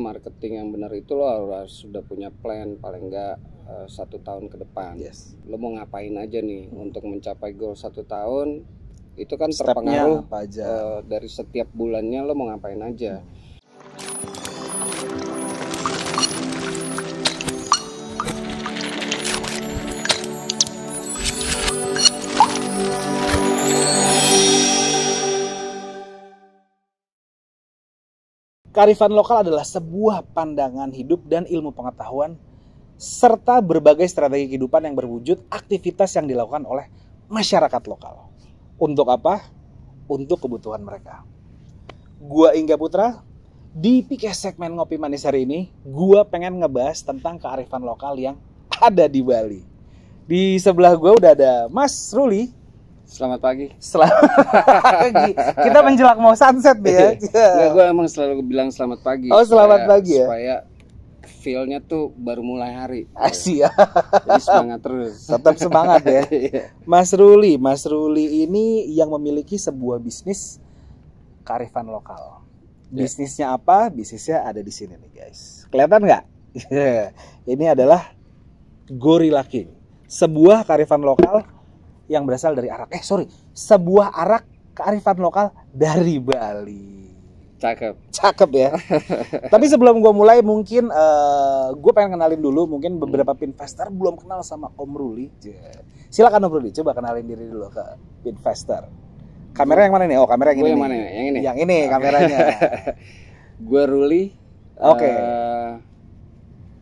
Marketing yang benar itu lo harus sudah punya plan paling enggak 1 tahun ke depan. Yes. Lo mau ngapain aja nih untuk mencapai goal 1 tahun, itu kan Stepnya terpengaruh apa aja? dari setiap bulannya lo mau ngapain aja. Kearifan lokal adalah sebuah pandangan hidup dan ilmu pengetahuan serta berbagai strategi kehidupan yang berwujud aktivitas yang dilakukan oleh masyarakat lokal. Untuk apa? Untuk kebutuhan mereka. Gua Ingga Putra, di Pikes segmen Ngopi Manis hari ini, gua pengen ngebahas tentang kearifan lokal yang ada di Bali. Di sebelah gua udah ada Mas Ruli. Selamat pagi. Selamat pagi. Kita menjelang mau sunset deh ya. Enggak, gue emang selalu bilang selamat pagi. Oh, selamat pagi ya. Supaya feel-nya tuh baru mulai hari. Asyik ya. Jadi semangat terus. Tetap semangat ya. Mas Ruli ini yang memiliki sebuah bisnis kearifan lokal. Bisnisnya apa? Bisnisnya ada di sini nih guys. Kelihatan nggak? Ini adalah Gorilla King. Sebuah kearifan lokal yang berasal dari arak. Sebuah arak kearifan lokal dari Bali. Cakep ya. Tapi sebelum gue mulai mungkin gue pengen kenalin dulu. Mungkin beberapa Pinvestor belum kenal sama Om Ruli. Silakan Om Ruli, coba kenalin diri dulu ke Pinvestor. Kamera yang mana nih? Oh, kamera yang ini. Yang mana? Yang ini. Yang ini kameranya. Gue Ruli. Oke.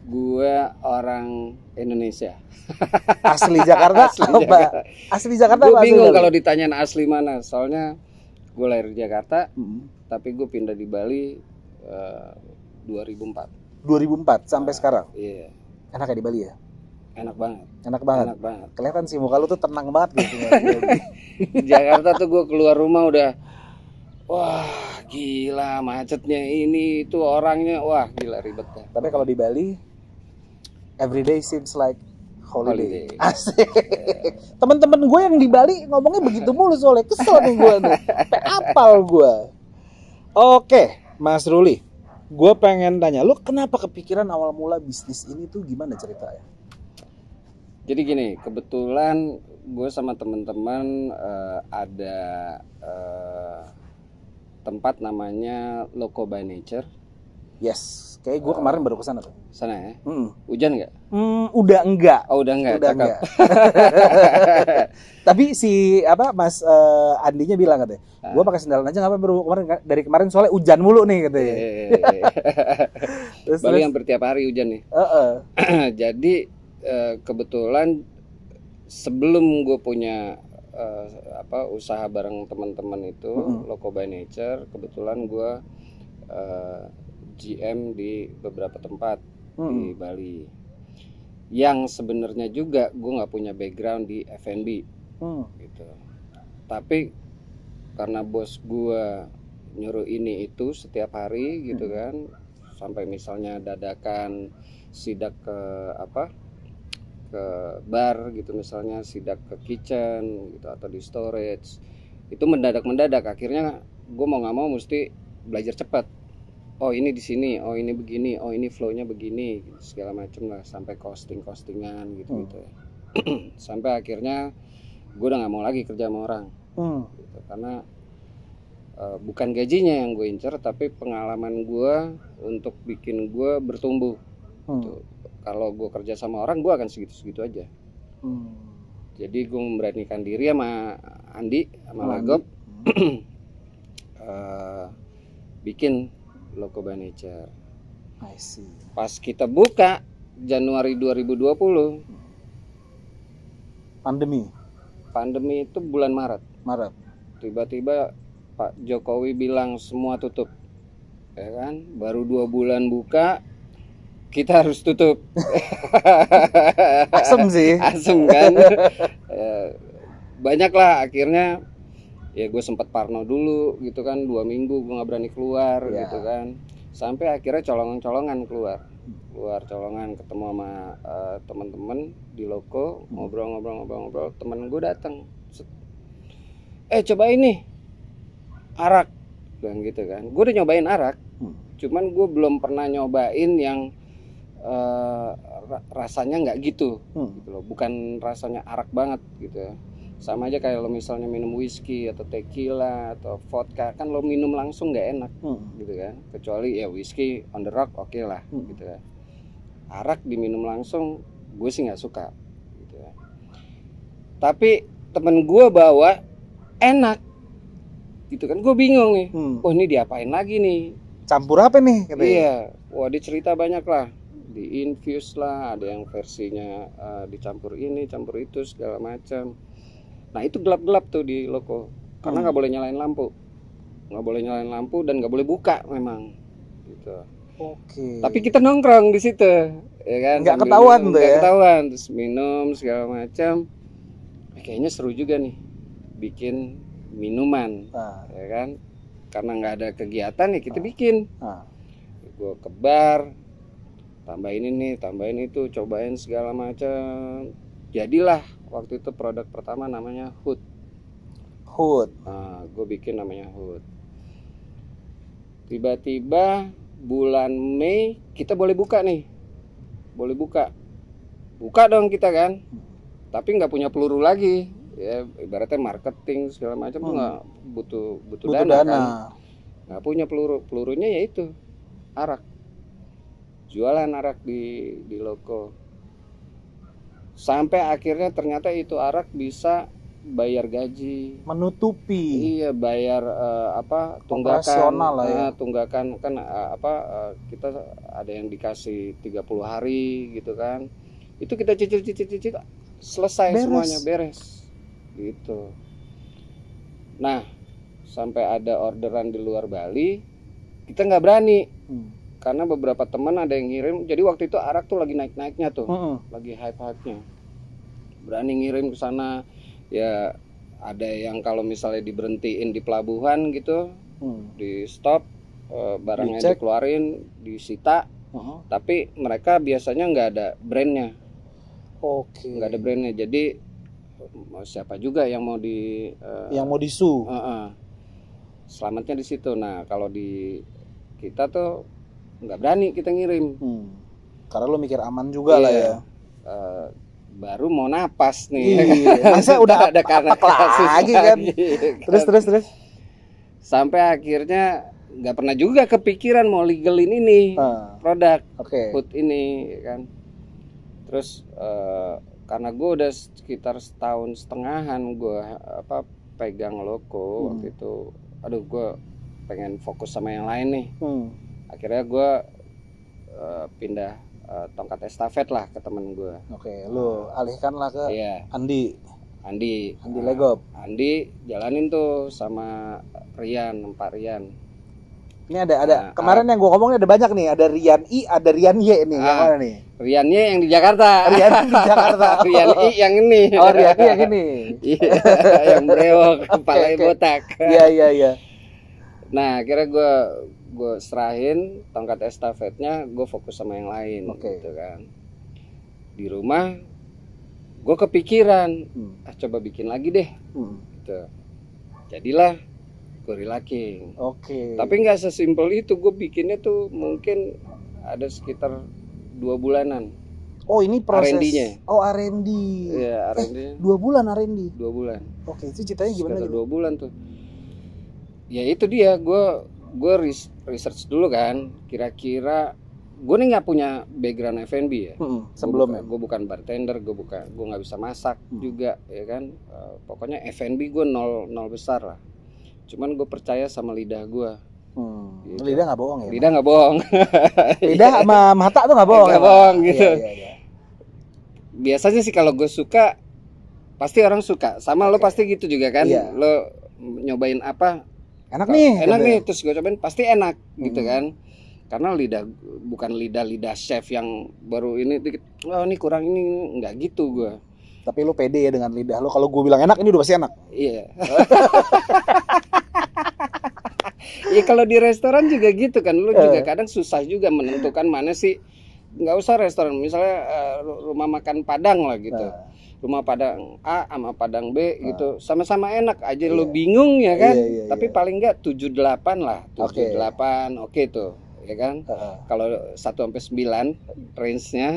Gue orang Indonesia. Asli Jakarta. Asli Jakarta. Gue bingung kalau ditanyain asli mana. Soalnya gue lahir di Jakarta, tapi gue pindah di Bali 2004. 2004 sampai sekarang. Iya. Enak ya di Bali ya? Enak banget. Enak banget. Kelihatan sih muka lu tuh tenang banget gitu. Jakarta tuh gue keluar rumah udah, wah gila macetnya ini itu orangnya, wah gila ribetnya. Tapi kalau di Bali, every day seems like holiday. Asik. Temen-temen gue yang di Bali ngomongnya begitu mulu soalnya kesel nih gue nih. Apal gue. Oke, Mas Ruli, gue pengen tanya, lu kenapa kepikiran awal mula bisnis ini tuh gimana ceritanya? Jadi gini, kebetulan gue sama teman-teman ada tempat namanya Loco by Nature. Yes, kayak gue kemarin baru kesana tuh. Sana ya? Hujan nggak? Udah enggak. Oh udah enggak, udah enggak. Tapi si Mas Andinya bilang katanya, gue pakai sendalan aja nggak apa bro. Dari kemarin soalnya hujan mulu nih katanya. Bali hampir tiap hari hujan nih. Jadi kebetulan sebelum gue punya usaha bareng teman-teman itu Loco by Nature, kebetulan gue GM di beberapa tempat di Bali. Yang sebenarnya juga gue nggak punya background di F&B, gitu. Tapi karena bos gue nyuruh ini itu setiap hari, gitu kan, sampai misalnya dadakan sidak ke bar gitu, misalnya sidak ke kitchen gitu atau di storage, itu mendadak akhirnya gue mau nggak mau mesti belajar cepat. Oh ini di sini, oh ini begini, oh ini flownya begini, gitu, segala macam lah, sampai costingan gitu. Sampai akhirnya gue udah nggak mau lagi kerja sama orang, gitu, karena bukan gajinya yang gue incer, tapi pengalaman gue untuk bikin gue bertumbuh. Gitu. Kalau gue kerja sama orang, gue akan segitu-segitu aja. Jadi gue memberanikan diri sama Andi, sama Lagop, bikin Loco by Nature. I see. Pas kita buka Januari 2020, pandemi itu bulan Maret. Tiba-tiba Pak Jokowi bilang semua tutup, ya kan? Baru 2 bulan buka, kita harus tutup. Asem sih. Asem kan. Banyak lah akhirnya. Ya gue sempat parno dulu gitu kan, 2 minggu gue nggak berani keluar gitu kan, sampai akhirnya colongan keluar colongan, ketemu sama teman-teman di Loco, ngobrol, temen gue datang, coba ini arak, bilang gitu kan. Gue udah nyobain arak, cuman gue belum pernah nyobain yang rasanya nggak gitu, gitu loh. Bukan rasanya arak banget gitu ya. Sama aja kayak lo misalnya minum whisky atau tequila atau vodka, kan lo minum langsung nggak enak, gitu kan. Kecuali ya whisky on the rock oke lah, gitu ya. Arak diminum langsung, gue sih nggak suka, gitu ya. Tapi temen gue bawa enak, gitu kan. Gue bingung nih, oh ini diapain lagi nih? Campur apa nih? Katanya. Iya, wah dia cerita banyak lah. Di infuse lah, ada yang versinya dicampur ini, campur itu segala macam. Nah itu gelap-gelap tuh di loko, karena nggak boleh nyalain lampu, dan nggak boleh buka memang, gitu. Oke. Tapi kita nongkrong di situ, ya kan? Nggak ketahuan tuh ya? Nggak ketahuan, terus minum segala macam. Kayaknya seru juga nih, bikin minuman, ya kan? Karena nggak ada kegiatan ya kita bikin. Gue ke bar, tambahin ini, tambahin itu, cobain segala macam. Jadilah waktu itu produk pertama namanya Hood. Nah, gue bikin namanya Hood. Tiba-tiba bulan Mei kita boleh buka nih, buka dong kita kan. Tapi nggak punya peluru lagi. Ya ibaratnya marketing segala macam tuh nggak butuh dana kan, nggak punya pelurunya yaitu arak, jualan arak di loko, sampai akhirnya ternyata itu arak bisa bayar gaji, menutupi, iya bayar tunggakan lah ya. Tunggakan kan kita ada yang dikasih 30 hari gitu kan, itu kita cicil selesai beres. Semuanya beres gitu. Nah sampai ada orderan di luar Bali kita nggak berani, karena beberapa teman ada yang ngirim. Jadi waktu itu arak tuh lagi naik-naiknya tuh, lagi hype-hypenya, berani ngirim ke sana. Ya ada yang kalau misalnya diberhentiin di pelabuhan gitu, di stop, barangnya dikeluarin, disita, tapi mereka biasanya nggak ada brandnya. Nggak ada brandnya, jadi siapa juga yang mau disu, selamatnya di situ. Nah kalau di kita tuh nggak berani kita ngirim, karena lo mikir aman juga lah ya. Baru mau napas nih, masa udah ada karena lagi kan. Terus sampai akhirnya nggak pernah juga kepikiran mau legalin ini produk Hood ini kan. Terus karena gue udah sekitar 1,5 tahunan gue pegang loko waktu itu, aduh gue pengen fokus sama yang lain nih. Akhirnya gue pindah tongkat estafet lah ke temen gue. Lu alihkan lah ke Andi Legop. Andi jalanin tuh sama Pak Rian. Ini ada kemarin yang gue ngomongnya ada banyak nih, ada Rian I, ada Rian Y nih. Yang mana nih? Rian Y yang di Jakarta. Rian di Jakarta. Rian I yang ini. Oh, Rian I yang ini. Iya, yang brewok, kepalanya botak. Iya. Nah, akhirnya gue serahin tongkat estafetnya, gue fokus sama yang lain, gitu kan. Di rumah gue kepikiran, coba bikin lagi deh, gitu. Jadilah Gorilla King. Tapi nggak sesimpel itu, gue bikinnya tuh mungkin ada sekitar 2 bulanan. Oh ini proses R&D-nya. Oh R&D. Iya R&D. 2 bulan R&D. 2 bulan. Itu ceritanya gimana? Sekitar 2 bulan tuh. Ya itu dia, gue research dulu kan, kira-kira gue nih nggak punya background F&B ya. Sebelumnya gue bukan bartender, gue nggak bisa masak juga ya kan. Pokoknya F&B gue nol besar lah. Cuman gue percaya sama lidah gue. Gitu. Lidah nggak bohong ya? Lidah nggak bohong. Lidah sama mata tuh nggak bohong. Nggak bohong gitu. Iya. Biasanya sih kalau gue suka, pasti orang suka. Sama lo pasti gitu juga kan? Iya. Lo nyobain apa? Enak nih, terus gue cobain pasti enak gitu kan. Karena lidah bukan lidah chef yang baru ini dikit, oh ini kurang ini, nggak gitu gue. Tapi lu pede ya dengan lidah lu. Kalau gue bilang enak, ini udah pasti enak. Iya. Ya kalau di restoran juga gitu kan, lu juga kadang susah juga menentukan mana sih. Nggak usah restoran, misalnya rumah makan Padang lah gitu. Rumah Padang A sama Padang B gitu, sama-sama enak aja, lu bingung ya kan. Tapi paling nggak 7-8 lah, 7-8 oke tuh. ya kan. Kalau 1 sampai 9 range-nya,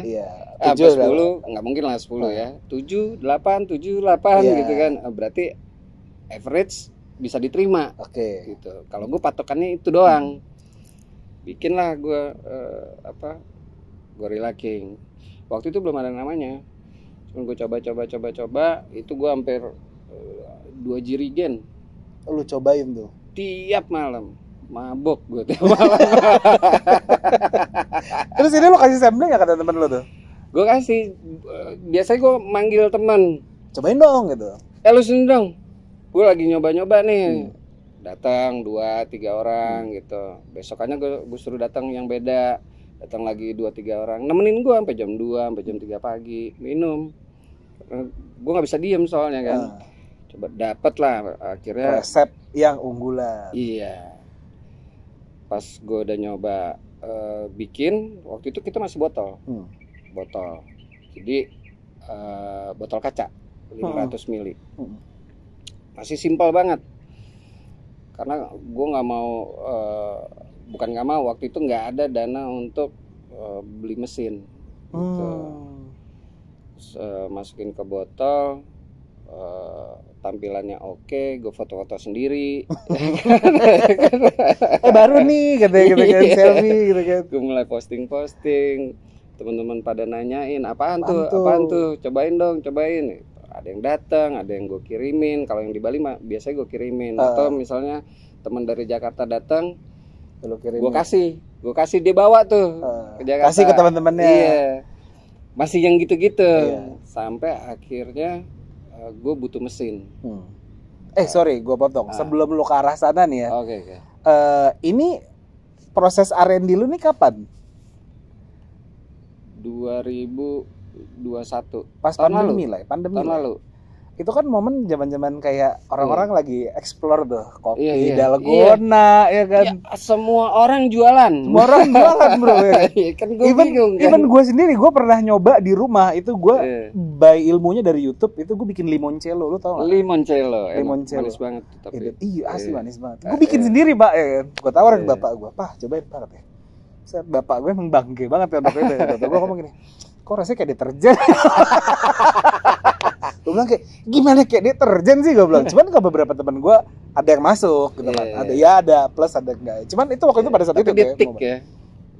Tujuh sampai 10 nggak mungkin lah 10 ya. 7, 8, 7, 8 gitu kan. Berarti average bisa diterima. Gitu. Kalau gue patokannya itu doang. Bikinlah gue Gorilla King. Waktu itu belum ada namanya. Cuma gue coba, itu gue hampir 2 jirigen. Lu cobain tuh tiap malam, mabok gue tiap malam. Terus ini lu kasih sampling gak ke temen lu tuh? Gue kasih, biasanya gue manggil teman, cobain dong gitu. Lu sini dong, gue lagi nyoba nih. Datang 2-3 orang gitu. Besokannya gue suruh datang yang beda. Datang lagi 2-3 orang, nemenin gue sampai jam 2, sampai jam 3 pagi minum. Gue nggak bisa diem soalnya kan. Coba dapet lah akhirnya resep yang unggulan. Iya. Pas gue udah nyoba bikin, waktu itu kita masih botol. Jadi botol kaca 500 ml. Masih simpel banget. Karena gue nggak mau, bukan nggak mau, waktu itu nggak ada dana untuk beli mesin. Gitu. Terus, masukin ke botol. Tampilannya oke, gue foto-foto sendiri. Baru nih katanya kan selfie gitu kan. Gue mulai posting, teman-teman pada nanyain apaan tuh, cobain dong. Ada yang datang, ada yang gue kirimin. Kalau yang di Bali mah biasanya gue kirimin. Atau misalnya teman dari Jakarta datang, gue kasih dia bawa tuh ke Jakarta. Kasih ke teman-temannya. Iya, masih yang gitu-gitu. Sampai akhirnya gue butuh mesin. Sorry, gue potong. Sebelum lu ke arah sana nih ya. Oke. Ini proses R&D lu nih kapan? 2021. Pas pandemi lah, tahun lalu. Itu kan momen zaman-zaman kayak orang-orang lagi explore tuh kopi, dalgona, ya kan. Ya, semua orang jualan. Bro. Ya. Kan gue bingung kan. Even gue sendiri, gue pernah nyoba di rumah itu gue buy ilmunya dari YouTube. Itu gue bikin limoncello, lu tau gak? Limoncello. Manis banget tapi. Iya, asli manis banget. Gue bikin sendiri, Pak, ya kan. Gue tawarin bapak gue, "Pak, cobain, Pak," ya. Bapak gue emang bangke banget kan waktu itu. Gue ngomong gini, "Kok rasanya kayak deterjen?" Gue bilang kayak, "Gimana kayak deterjen sih?" Gue bilang. Cuman kalau beberapa teman gue ada yang masuk gitu kan. Ada plus, ada enggak. Cuman itu waktu itu pada saat itu dia tik ya.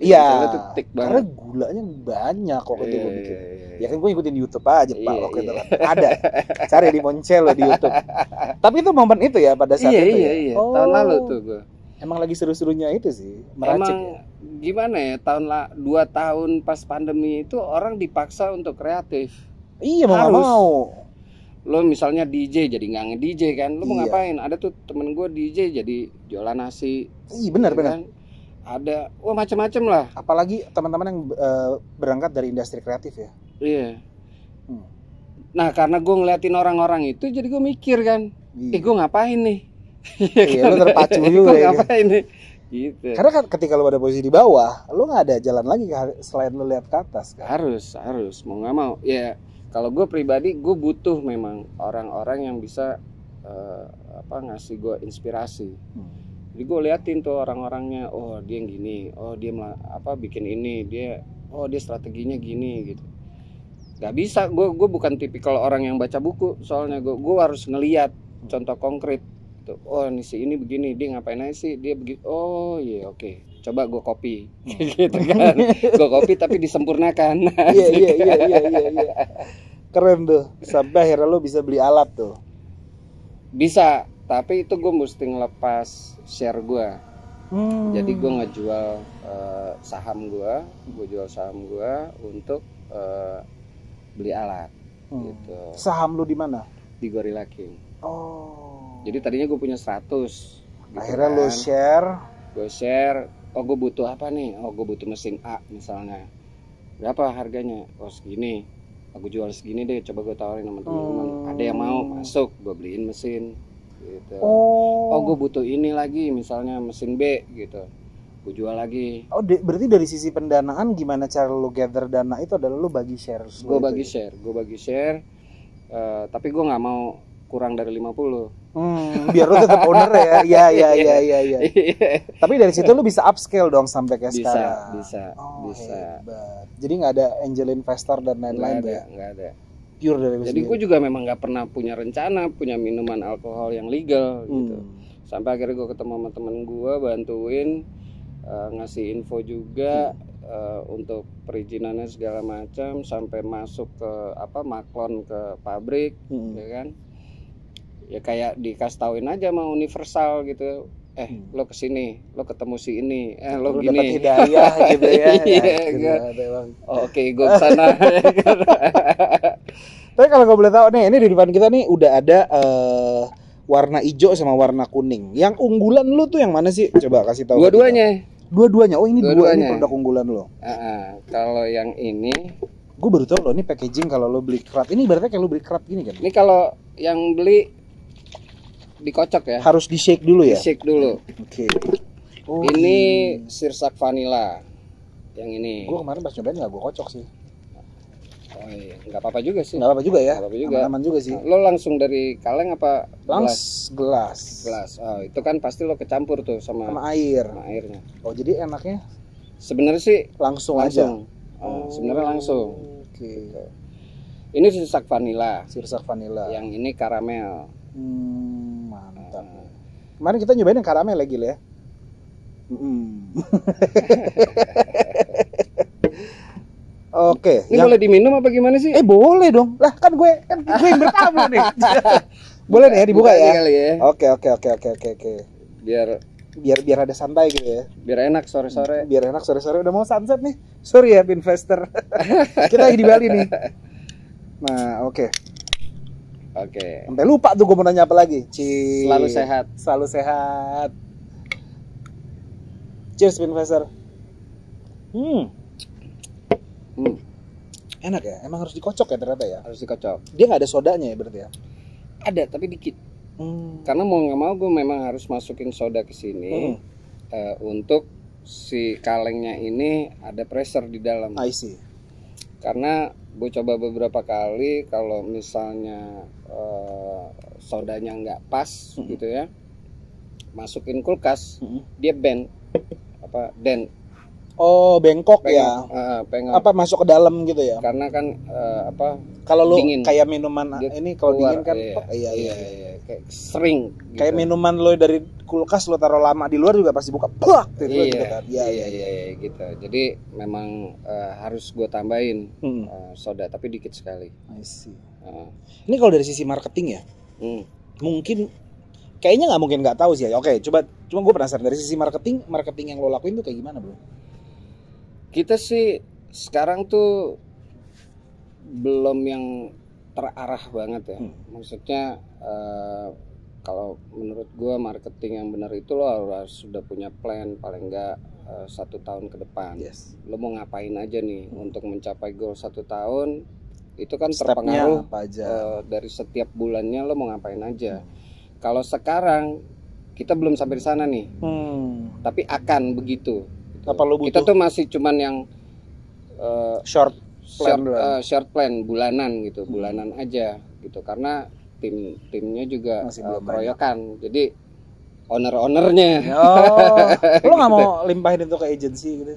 Iya. Karena gulanya banyak waktu itu gue bikin. Ya kan gue ikutin YouTube aja Pak waktu itu kan. Ada. Cari limoncello di YouTube. Tapi itu momen itu ya pada saat itu. Iya. Tahun lalu tuh gue. Emang lagi seru-serunya itu sih, meracik. Emang gimana ya, 2 tahun pas pandemi itu orang dipaksa untuk kreatif. Iya, mau. Lo misalnya DJ jadi nggak nge-DJ kan, lo mau ngapain? Ada tuh temen gue DJ jadi jualan nasi. Iya benar. Kan? Ada, macam-macam lah. Apalagi teman-teman yang berangkat dari industri kreatif ya. Iya. Nah karena gue ngeliatin orang-orang itu, jadi gue mikir kan, gue ngapain nih? Iya, lu terpacu juga ya. Ngapain nih? Gitu. Karena kan ketika lu ada posisi di bawah, lu nggak ada jalan lagi selain lu lihat ke atas kan. Harus mau nggak mau ya. Kalau gue pribadi, gue butuh memang orang-orang yang bisa ngasih gue inspirasi. Jadi gue liatin tuh orang-orangnya, oh dia yang gini, oh dia bikin ini, dia strateginya gini gitu. Gak bisa, gue bukan tipikal orang yang baca buku, soalnya gue harus ngeliat contoh konkret. Tuh, oh ini begini, dia ngapain aja sih, dia begitu, oh iya oke. Coba gue copy, gitu kan. Gue copy tapi disempurnakan. Iya. Keren tuh. Sampai akhirnya lo bisa beli alat tuh. Bisa, tapi itu gue mesti ngelepas share gue. Jadi gue ngejual saham gue jual saham gue untuk beli alat. Gitu. Saham lo di mana? Di Gorilla King. Oh. Jadi tadinya gue punya 100. Gitu akhirnya kan. Lo share. Gue share. Oh gue butuh apa nih? Oh gue butuh mesin A misalnya. Berapa harganya? Oh segini. Aku jual segini deh. Coba gue tawarin sama teman-teman. Ada yang mau masuk, gue beliin mesin. Gitu. Oh gue butuh ini lagi. Misalnya mesin B gitu. Gue jual lagi. Oh berarti dari sisi pendanaan gimana cara lo gather dana itu adalah lo bagi share. Gue bagi share. Tapi gue nggak mau kurang dari 50. Biar lu tetap owner ya. Iya. Tapi dari situ lu bisa upscale dong sampai kayak sekarang. Bisa. Hebat. Jadi nggak ada angel investor dan lain-lain ya? Nggak ada. Pure dari lu Jadi sendiri. gue juga memang nggak pernah punya rencana punya minuman alkohol yang legal gitu. Sampai akhirnya gue ketemu sama temen gue, bantuin ngasih info juga untuk perizinannya segala macam, sampai masuk ke maklon ke pabrik, ya kan? Ya kayak dikasih tauin aja sama Universal gitu. Lo kesini, lo ketemu si ini, lo gini. Dapat hidayah gitu ya. Iya, oke, gue kesana. Tapi kalau gue boleh tahu nih, ini di depan kita nih udah ada warna hijau sama warna kuning. Yang unggulan lu tuh yang mana sih? Coba kasih tahu. Dua-duanya. Oh, ini dua ini produk unggulan lo. Kalau yang ini, gue baru tahu loh, ini packaging kalau lo beli kerat. Ini berarti kayak lo beli kerat gini kan? Ini kalau yang beli dikocok ya. Harus di shake dulu ya? Di shake dulu. Oke. Ini sirsak vanilla. Yang ini. Gue kemarin pas nyobain nggak gue kocok sih. Oh iya, nggak apa-apa juga sih. Nggak apa-apa juga ya. Nggak apa-apa juga. Aman juga sih. Lo langsung dari kaleng apa gelas? Oh, itu kan pasti lo kecampur tuh sama air. Sama airnya. Oh, jadi enaknya sebenarnya sih langsung. Aja. Sebenarnya langsung. Oke. Ini sirsak vanilla. Yang ini karamel. Mantap. Kemarin kita nyobain yang karamel lagi ya. Oke. Ini boleh diminum apa gimana sih? Boleh dong. Lah kan gue yang bertamu nih. Boleh nih ya dibuka ya. Oke. Biar ada santai gitu ya. Biar enak sore-sore. Udah mau sunset nih. Sorry ya investor. Kita lagi di Bali nih. Nah, oke. Sampai lupa tuh gue mau nanya apa lagi. Selalu sehat. Cheers investor. Enak ya. Emang harus dikocok ya ternyata ya. Harus dikocok. Dia nggak ada sodanya ya berarti ya. Ada tapi dikit. Karena mau nggak mau gue memang harus masukin soda ke sini untuk si kalengnya ini ada pressure di dalam. I see. Karena gue coba beberapa kali kalau misalnya sodanya nggak pas gitu ya, masukin kulkas dia bend dent. Oh, bengkok ya. Pengok. Masuk ke dalam gitu ya. Karena kan kalau lu dingin. Kayak minuman ini kalau dingin kan iya. Kayak sering gitu. Kayak minuman lo dari kulkas lo taruh lama di luar juga pasti buka plak gitu kan. Iya gitu. Jadi memang harus gue tambahin soda tapi dikit sekali. I see. Ini kalau dari sisi marketing ya. Mungkin kayaknya nggak tahu sih ya. Oke, cuma gue penasaran dari sisi marketing yang lo lakuin tuh kayak gimana, Bro? Kita sih sekarang tuh belum yang terarah banget ya. Maksudnya kalau menurut gue marketing yang benar itu lo harus sudah punya plan paling enggak 1 tahun ke depan. Yes. Lo mau ngapain aja nih untuk mencapai goal 1 tahun, itu kan Stepnya terpengaruh apa aja. dari setiap bulannya lo mau ngapain aja. Kalau sekarang kita belum sampai di sana nih, tapi akan begitu. Apa lo butuh? Kita tuh masih cuman yang short plan bulanan gitu, bulanan aja gitu, karena timnya juga keroyokan, jadi ownernya. Lo nggak mau limpahin itu ke agensi gitu?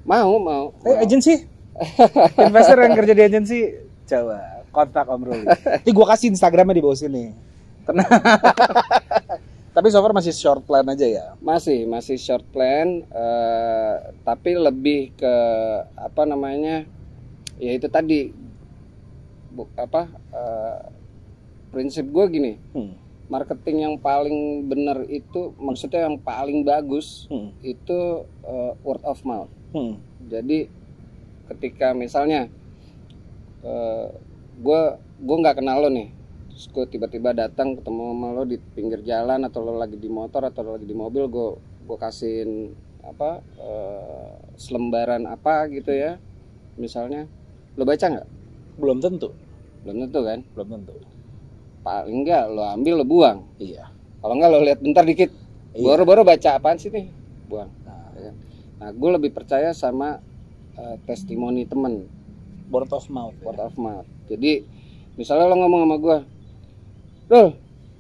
Mau. Agensi? Investor yang kerja di agensi, coba kontak Om Ruli. Nanti gue kasih Instagramnya di bawah sini. Tenang. Tapi so far masih short plan aja ya? Masih short plan, tapi lebih ke ya itu tadi prinsip gue gini, marketing yang paling benar itu, maksudnya yang paling bagus itu word of mouth. Jadi ketika misalnya gue nggak kenal lo nih, terus gue tiba-tiba datang ketemu sama lo di pinggir jalan, atau lo lagi di motor atau lo lagi di mobil, gue kasihin selembaran apa gitu ya, misalnya, lo baca nggak? Belum tentu kan? Belum tentu. Paling enggak lo ambil, lo buang. Iya. Kalau enggak lo lihat bentar dikit, baru baca apaan sih nih, buang. Nah, gue lebih percaya sama testimoni temen, word of mouth. Jadi misalnya lo ngomong sama gue, Loh,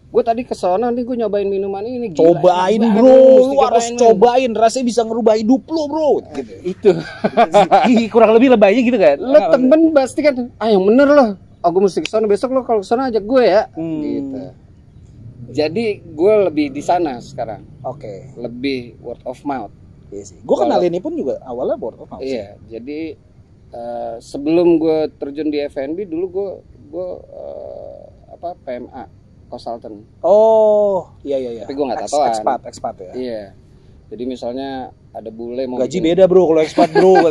gue tadi ke sono nih gue nyobain minuman ini. Gila, Cobain enak bro, banget, mesti lu harus cobain, cobain, rasanya bisa ngerubah hidup lu bro. Gitu. Itu. Ih, kurang lebih lebaynya gitu kan. Lo temen pasti kan, yang bener loh. Oh gue mesti ke sono, besok lo kalau ke sono ajak gue ya. Gitu. Jadi gue lebih di sana sekarang. Oke. Lebih word of mouth. Iya sih. Gue kenal ini pun juga awalnya word of mouth. Iya, jadi sebelum gue terjun di F&B dulu gue PMA consultant. Oh, iya. Tapi gue nggak tahu. Expat ya. Iya. Jadi misalnya ada bule mau gaji beda bro kalau expat bro.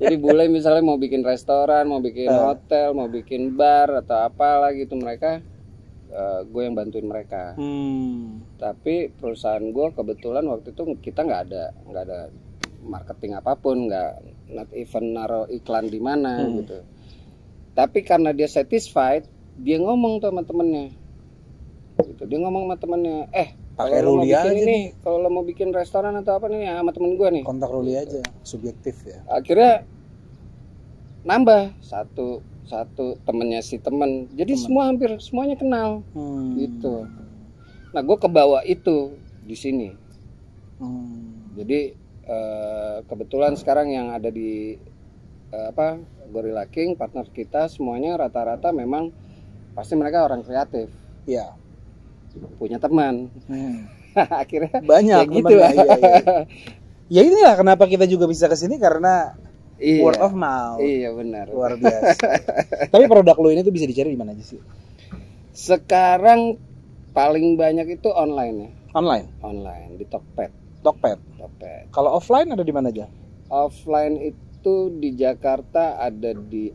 Jadi bule misalnya mau bikin restoran, mau bikin hotel, mau bikin bar atau apalah gitu, mereka gue yang bantuin mereka. Tapi perusahaan gue kebetulan waktu itu kita nggak ada marketing apapun, not even naruh iklan di mana gitu. Tapi karena dia satisfied, dia ngomong tuh sama temennya. Gitu. Dia ngomong sama temennya, pakai Ruli aja ini, kalau lo mau bikin restoran atau apa nih sama temen gue nih. Kontak Ruli aja, subjektif ya. Akhirnya nambah satu temennya si temen. Jadi hampir semuanya kenal. Gitu. Nah, gue kebawa itu di sini. Jadi kebetulan sekarang yang ada di Gorilla King, partner kita semuanya rata-rata memang pasti mereka orang kreatif. Iya. Punya teman. Akhirnya banyak ya gitu. Iya. Ya inilah kenapa kita juga bisa kesini karena word of mouth. Iya benar. Luar biasa. Tapi produk lo ini tuh bisa dicari di mana aja sih? Sekarang paling banyak itu online ya. Online di Tokped. Kalau offline ada di mana aja? Offline itu di Jakarta ada di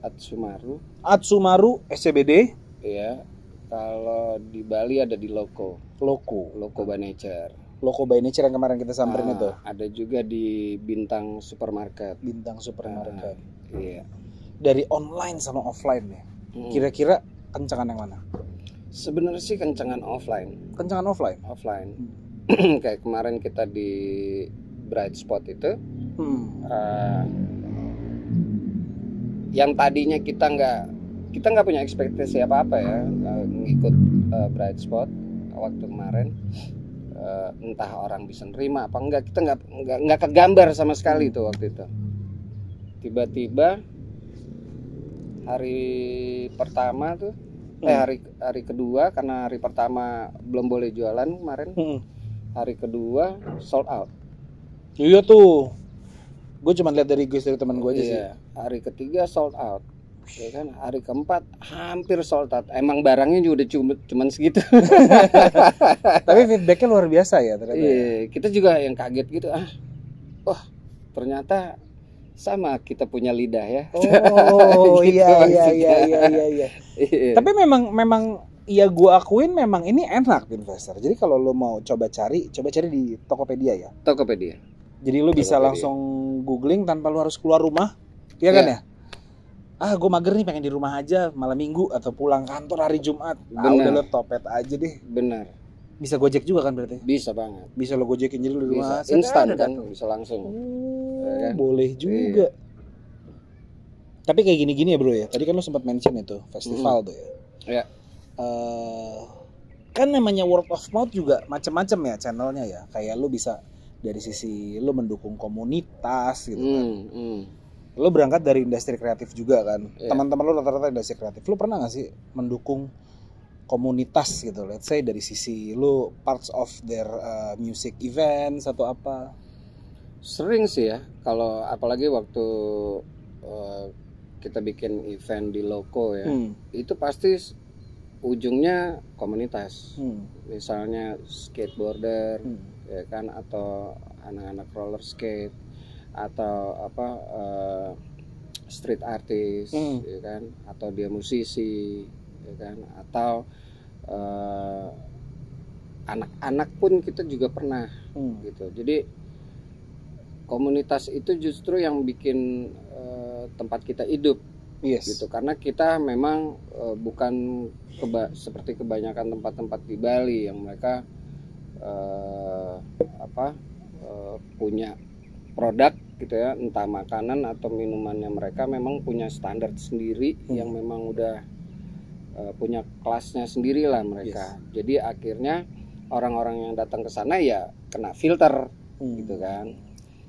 Atsumaru SCBD. Iya. Kalau di Bali ada di Loco by Nature. Loco by Nature yang kemarin kita samperin itu. Ada juga di Bintang Supermarket. Iya. Dari online sama offline nih. Kira-kira kencengan yang mana? Sebenarnya sih kencengan offline. Offline. Kayak kemarin kita di Bright Spot itu. Yang tadinya kita nggak punya ekspektasi apa-apa ya ngikut Bright Spot waktu kemarin, entah orang bisa nerima apa enggak, kita nggak kegambar sama sekali tuh waktu itu. Tiba-tiba hari pertama tuh hari kedua, karena hari pertama belum boleh jualan kemarin, hari kedua sold out. Iya tuh, gue cuma lihat dari teman gue aja sih. Hari ketiga sold out. Ya kan, hari keempat hampir sold out. Emang barangnya juga udah cuman segitu. Tapi feedbacknya luar biasa ya ternyata. Iya, kita juga yang kaget gitu. Wah, ternyata sama kita punya lidah ya. Oh gitu, iya. Tapi memang ya gue akuin memang ini enak investor. Jadi kalau lo mau coba cari di Tokopedia ya. Jadi lo bisa langsung googling tanpa lo harus keluar rumah. Iya kan ya? Gue mager nih pengen di rumah aja malam minggu atau pulang kantor hari Jumat. Udah lo Topet aja deh. Benar. Bisa Gojek juga kan berarti? Bisa banget. Bisa lo Gojekin jadi lo di rumah. Instan kan, bisa langsung. Ya kan? Boleh juga. Tapi kayak gini-gini ya bro ya. Tadi kan lo sempat mention itu festival tuh ya. Iya. Kan namanya word of mouth juga macam-macam ya channelnya ya. Kayak lo bisa dari sisi lo mendukung komunitas gitu kan. Lo berangkat dari industri kreatif juga kan. Teman-teman lo rata-rata industri kreatif. Lo pernah gak sih mendukung komunitas gitu? Let's say dari sisi lo parts of their music events atau apa? Sering sih ya. Kalau apalagi waktu kita bikin event di Loco ya. Itu pasti ujungnya komunitas. Misalnya skateboarder ya kan, atau anak-anak roller skate, atau street artist ya kan, atau dia musisi ya kan, atau anak-anak pun kita juga pernah gitu. Jadi komunitas itu justru yang bikin tempat kita hidup. Gitu, karena kita memang bukan seperti kebanyakan tempat-tempat di Bali yang mereka punya produk gitu ya, entah makanan atau minumannya, mereka memang punya standar sendiri yang memang udah punya kelasnya sendiri lah mereka. Jadi akhirnya orang-orang yang datang ke sana ya kena filter gitu kan.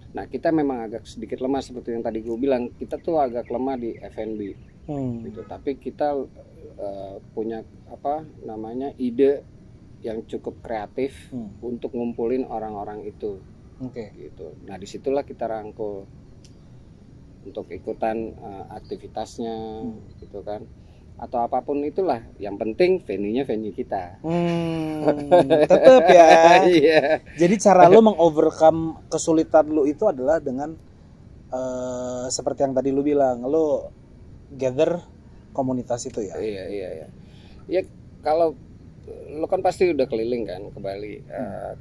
Nah kita memang agak sedikit lemah seperti yang tadi gue bilang, kita tuh agak lemah di F&B gitu. Tapi kita punya ide yang cukup kreatif untuk ngumpulin orang-orang itu. Gitu. Nah disitulah kita rangkul untuk ikutan aktivitasnya gitu kan, atau apapun itulah, yang penting venue-nya venue kita. Tetep ya. Iya. Jadi cara lu mengovercome kesulitan lu itu adalah dengan seperti yang tadi lu bilang, lu gather komunitas itu ya. Iya. Ya kalau lu kan pasti udah keliling kan ke Bali,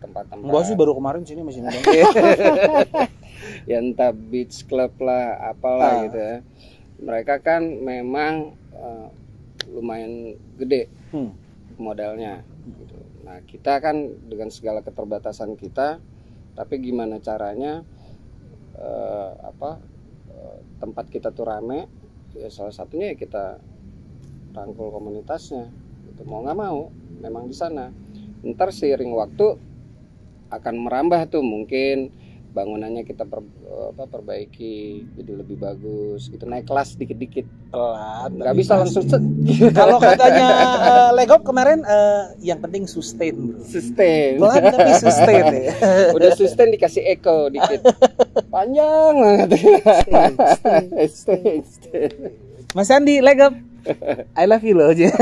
tempat-tempat. Gua sih baru kemarin sini masih nonton. Ya entah beach club lah apalah gitu ya. Mereka kan memang lumayan gede modalnya gitu. Nah kita kan dengan segala keterbatasan kita, tapi gimana caranya tempat kita tuh rame ya, salah satunya ya kita rangkul komunitasnya gitu. Mau nggak mau memang di sana. Ntar seiring waktu akan merambah tuh, mungkin bangunannya kita perbaiki jadi lebih bagus gitu, naik kelas dikit-dikit, pelan, nggak bisa langsung kalau katanya Legop kemarin yang penting sustain bro. Sustain pelan tapi sustain ya. Udah sustain dikasih echo dikit panjang banget. Sustain. Mas Andi, Legop I love you loh aja.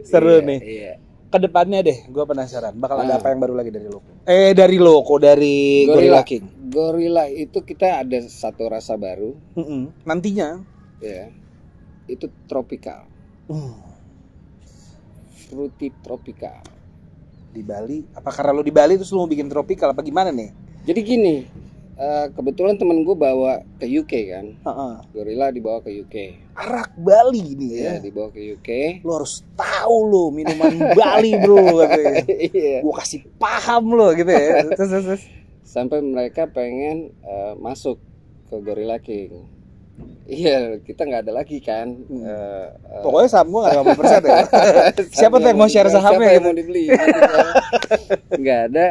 Seru nih. Iya. Kedepannya deh, gue penasaran bakal ada apa yang baru lagi dari Loko? Dari Gorilla King. Gorilla itu kita ada satu rasa baru. Nantinya, ya, itu tropical. Fruity tropical. Di Bali, apa karena lo di Bali terus lo mau bikin tropical apa gimana nih? Jadi gini, kebetulan temen gue bawa ke UK kan. Gorilla dibawa ke UK. Arak Bali nih ya. Dibawa ke UK. Lo harus tahu lo minuman Bali bro katanya. Gue kasih paham lo gitu ya. Terus. Sampai mereka pengen masuk ke Gorilla King. Iya, kita nggak ada lagi kan. Pokoknya saham gue nggak ada 50% ya. Siapa tuh yang mau share sahamnya? Siapa yang mau dibeli? Nggak ada.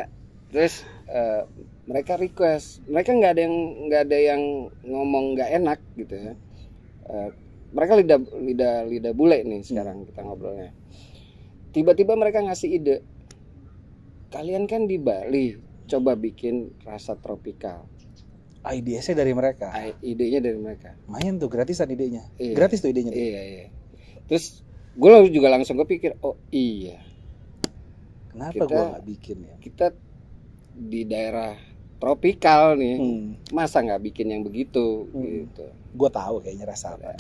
Terus mereka request. Mereka nggak ada yang ngomong nggak enak gitu ya. Mereka lidah bule nih sekarang kita ngobrolnya. Tiba-tiba mereka ngasih ide. Kalian kan di Bali, coba bikin rasa tropikal. Idenya dari mereka. Idenya dari mereka. Main tuh gratisan idenya. Iya. Gratis tuh idenya. Iya. Terus gue juga langsung kepikir, oh iya. Kenapa gue nggak bikin ya? Kita di daerah tropikal nih, masa nggak bikin yang begitu gitu. Gue tahu kayaknya rasa apa.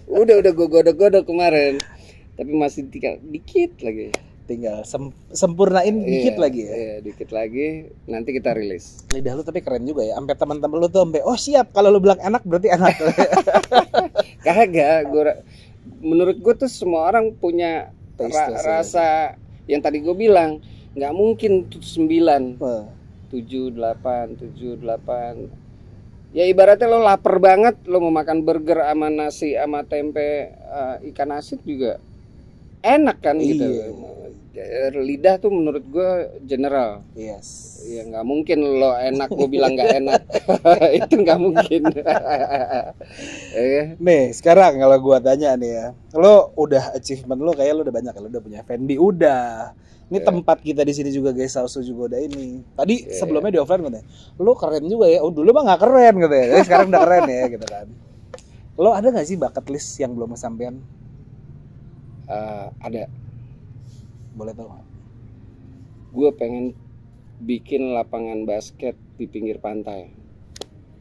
udah gue godok kemarin, tapi masih dikit lagi. Tinggal sempurnain dikit lagi ya. Iya, dikit lagi, nanti kita rilis. Lidah lu tapi keren juga ya. Sampai teman-teman lu tuh oh siap, kalau lu bilang enak berarti enak. Kagak, menurut gue tuh semua orang punya rasa yang tadi gue bilang. Nggak mungkin 9, 7, 8 ya ibaratnya lo lapar banget, lo mau makan burger sama nasi sama tempe ikan asin juga enak kan gitu. Lidah tuh menurut gue general. Yes. Ya nggak mungkin lo enak gue bilang nggak enak. Itu nggak mungkin. Nih sekarang kalau gue tanya nih ya, lo udah achievement lo kayak lo udah banyak, lo udah punya F&B udah. Ini tempat kita di sini juga guys, Sausu juga udah ini. Tadi sebelumnya di offline katanya, lo keren juga ya. Oh dulu mah nggak keren gitu ya. Sekarang udah keren ya gitu kan. Lo ada nggak sih bucket list yang belum kesampaian? Ada. Boleh tahu nggak? Gue pengen bikin lapangan basket di pinggir pantai.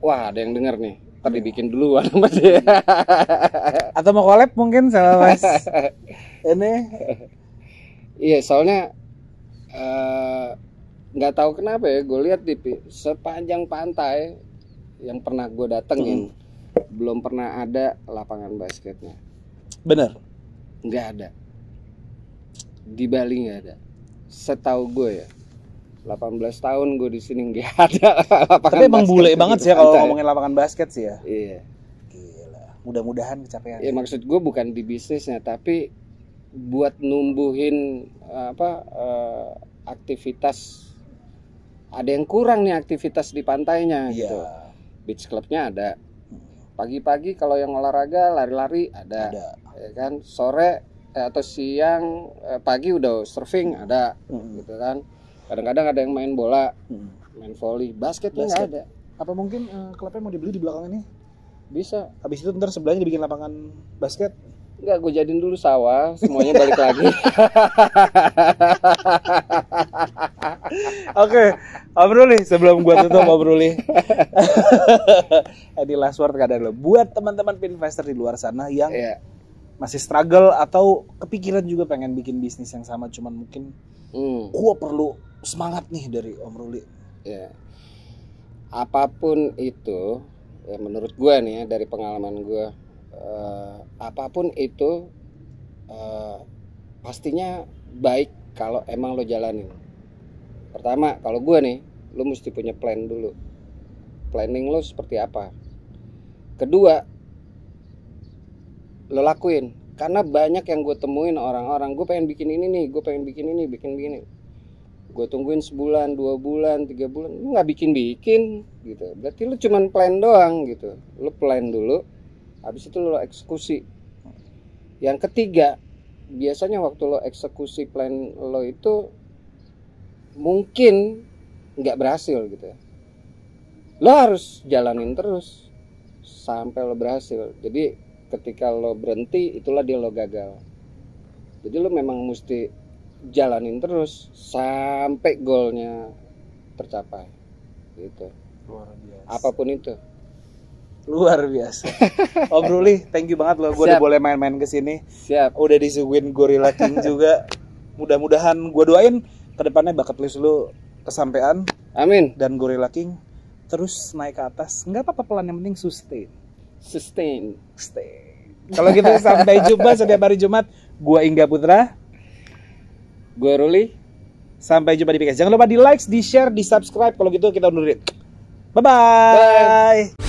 Wah ada yang denger nih. Ntar dibikin duluan sama dia. Atau mau collab mungkin sama Mas ini? Iya soalnya nggak tahu kenapa ya, gue lihat di sepanjang pantai yang pernah gue datengin belum pernah ada lapangan basketnya. Bener? Nggak ada. Di Bali nggak ada. Setahu gue ya. 18 tahun gue di sini nggak ada lapangan. Tapi emang bule banget sih kalau ngomongin lapangan basket sih ya. Iya. Mudah-mudahan kecapean. Ya maksud gue bukan di bisnisnya, tapi buat numbuhin aktivitas. Ada yang kurang nih aktivitas di pantainya Iya. gitu. Beach clubnya ada. Pagi-pagi kalau yang olahraga lari-lari ada. Ya kan, sore atau siang pagi udah surfing ada gitu kan. Kadang-kadang ada yang main bola, main volley, basketnya nggak ada. Apa mungkin klubnya mau dibeli di belakang ini? Bisa. Habis itu ntar sebelahnya dibikin lapangan basket. Enggak, gue jadiin dulu sawah, semuanya balik lagi. Oke, Om Ruli, sebelum gua tutup Om Ruli. Ini last word kadang lo. Buat teman-teman investor di luar sana yang masih struggle atau kepikiran juga pengen bikin bisnis yang sama, cuman mungkin gua perlu semangat nih dari Om Ruli. Ya. Apapun itu, ya menurut gua nih ya, dari pengalaman gua, apapun itu pastinya baik kalau emang lo jalanin. Pertama, kalau gue nih, lo mesti punya plan dulu. Planning lo seperti apa. Kedua, lo lakuin. Karena banyak yang gue temuin orang-orang, gue pengen bikin ini nih, gue pengen bikin ini, bikin begini. Gue tungguin sebulan, 2 bulan, 3 bulan, lo gak bikin-bikin gitu. Berarti lo cuman plan doang gitu. Lo plan dulu, habis itu lo eksekusi. Yang ketiga, biasanya waktu lo eksekusi plan lo itu mungkin nggak berhasil gitu ya. Lo harus jalanin terus sampai lo berhasil. Jadi ketika lo berhenti, itulah dia lo gagal. Jadi lo memang mesti jalanin terus sampai goalnya tercapai gitu. Luar biasa. Apapun itu. Luar biasa. Om Ruli, thank you banget loh. Gue udah boleh main-main kesini. Siap. Udah disuguhin Gorilla King juga. Mudah-mudahan gue doain kedepannya bucket list lu kesampean. Amin. Dan Gorilla King terus naik ke atas. Nggak apa-apa, pelan, yang penting sustain. Stay. Kalau gitu sampai jumpa setiap hari Jumat. Gua Ingga Putra. Gua Ruli. Sampai jumpa di podcast. Jangan lupa di like, di share, di subscribe. Kalau gitu kita undur diri. Bye-bye. Bye.